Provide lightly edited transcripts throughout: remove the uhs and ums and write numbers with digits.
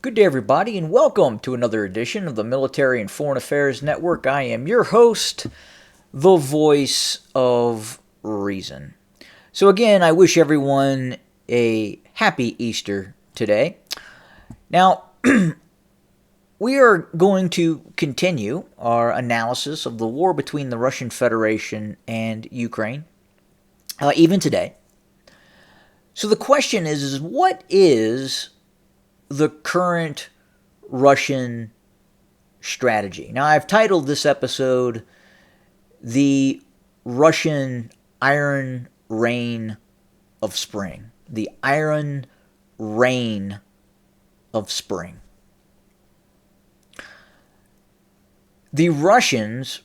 Good day, everybody, and welcome to another edition of the Military and Foreign Affairs Network. I am your host, the voice of reason. So, again, I wish everyone a happy Easter today. Now, we are going to continue our analysis of the war between the Russian Federation and Ukraine, even today. So, the question is what is the current Russian strategy? Now, I've titled this episode The Russian Iron Rain of Spring. The Iron Rain of Spring. The Russians,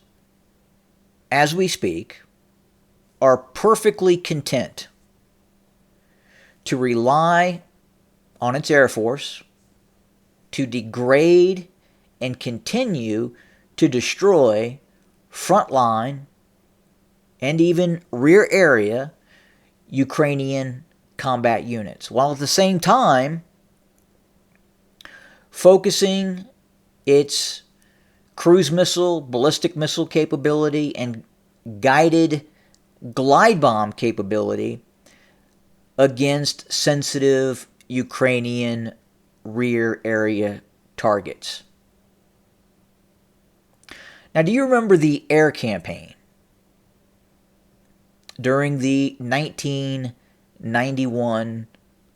as we speak, are perfectly content to rely on its Air Force to degrade and continue to destroy frontline and even rear area Ukrainian combat units, while at the same time focusing its cruise missile, ballistic missile capability, and guided glide bomb capability against sensitive Ukrainian rear area targets. Now, do you remember the air campaign during the 1991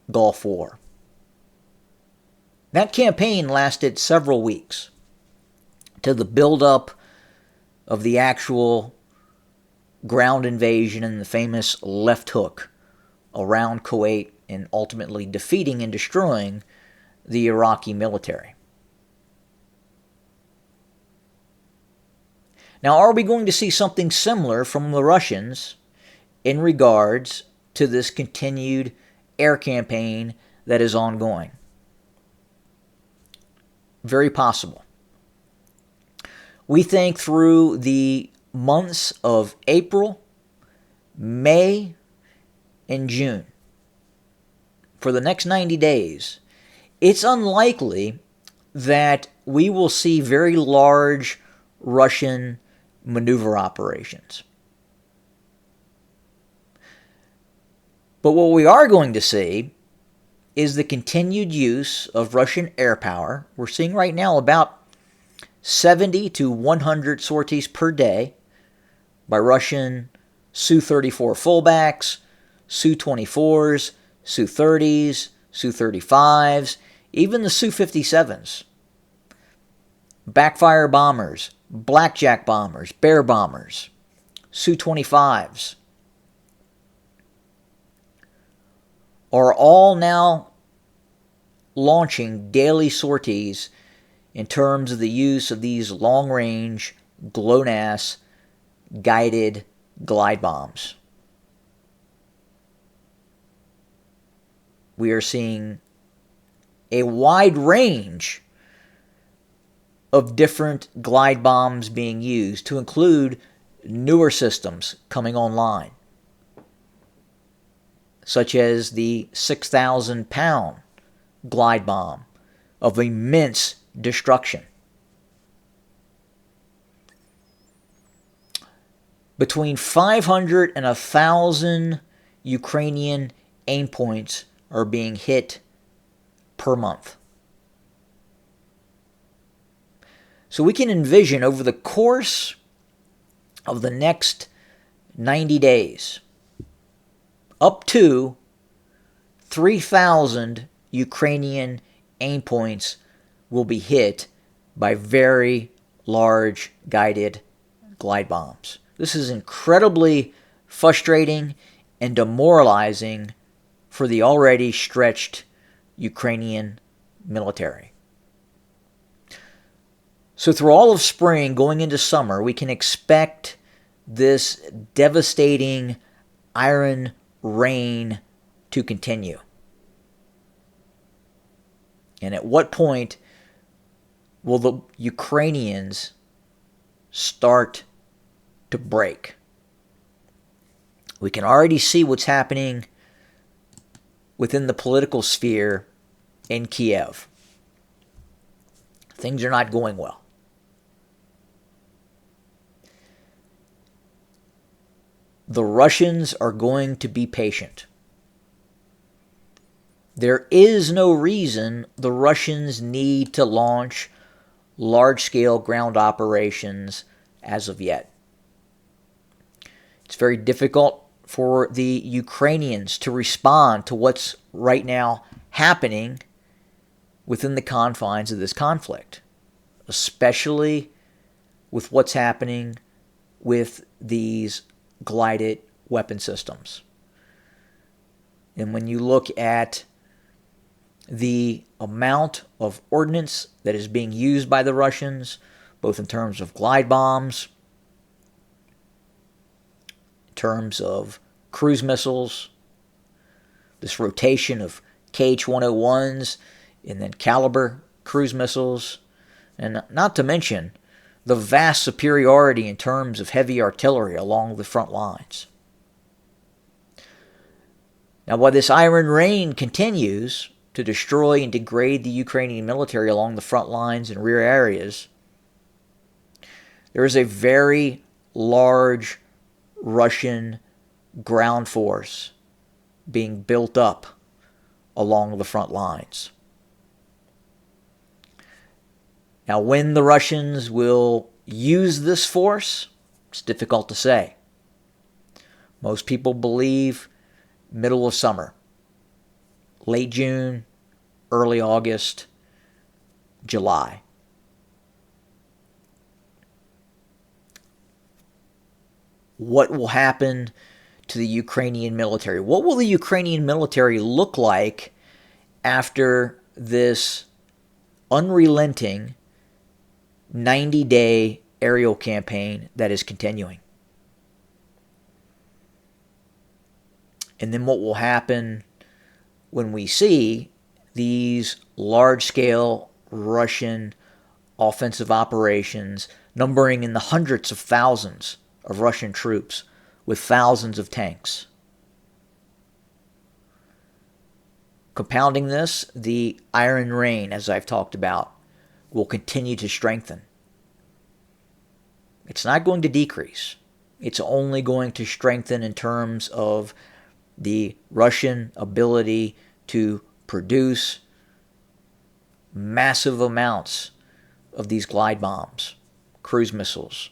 Gulf War? That campaign lasted several weeks to the buildup of the actual ground invasion and the famous left hook around Kuwait and ultimately defeating and destroying the Iraqi military. Now, are we going to see something similar from the Russians in regards to this continued air campaign that is ongoing? Very possible. We think through the months of April, May, and June, for the next 90 days, it's unlikely that we will see very large Russian maneuver operations. But what we are going to see is the continued use of Russian air power. We're seeing right now about 70 to 100 sorties per day by Russian Su-34 fullbacks, Su-24s, Su-30s, Su-35s, even the Su-57s. Backfire bombers, blackjack bombers, bear bombers, Su-25s are all now launching daily sorties in terms of the use of these long-range GLONASS guided glide bombs. We are seeing a wide range of different glide bombs being used, to include newer systems coming online, such as the 6,000-pound glide bomb of immense destruction. Between 500 and 1,000 Ukrainian aim points are being hit per month. So we can envision over the course of the next 90 days, up to 3,000 Ukrainian aim points will be hit by very large guided glide bombs. This is incredibly frustrating and demoralizing for the already stretched Ukrainian military. So through all of spring, going into summer, we can expect this devastating iron rain to continue. And at what point will the Ukrainians start to break? We can already see what's happening within the political sphere in Kiev. Things are not going well. The Russians are going to be patient. There is no reason the Russians need to launch large-scale ground operations as of yet. It's very difficult for the Ukrainians to respond to what's right now happening within the confines of this conflict, especially with what's happening with these glided weapon systems. And when you look at the amount of ordnance that is being used by the Russians, both in terms of glide bombs, in terms of cruise missiles, this rotation of KH-101s and then caliber cruise missiles, and not to mention the vast superiority in terms of heavy artillery along the front lines. Now, while this iron rain continues to destroy and degrade the Ukrainian military along the front lines and rear areas, there is a very large Russian ground force being built up along the front lines. Now, when the Russians will use this force, it's difficult to say. Most people believe middle of summer, late June, early August, July. What will happen to the Ukrainian military? What will the Ukrainian military look like after this unrelenting 90-day aerial campaign that is continuing? And then what will happen when we see these large-scale Russian offensive operations numbering in the hundreds of thousands of Russian troops with thousands of tanks? Compounding this, the Iron Rain, as I've talked about, will continue to strengthen. It's not going to decrease. It's only going to strengthen in terms of the Russian ability to produce massive amounts of these glide bombs, cruise missiles,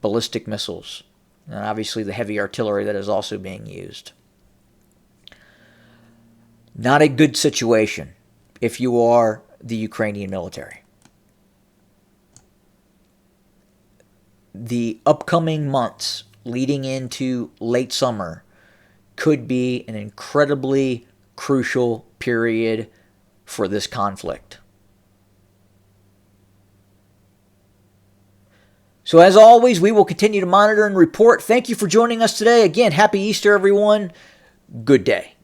ballistic missiles, and obviously the heavy artillery that is also being used. Not a good situation if you are the Ukrainian military. The upcoming months leading into late summer could be an incredibly crucial period for this conflict. So as always, we will continue to monitor and report. Thank you for joining us today. Again, happy Easter, everyone. Good day.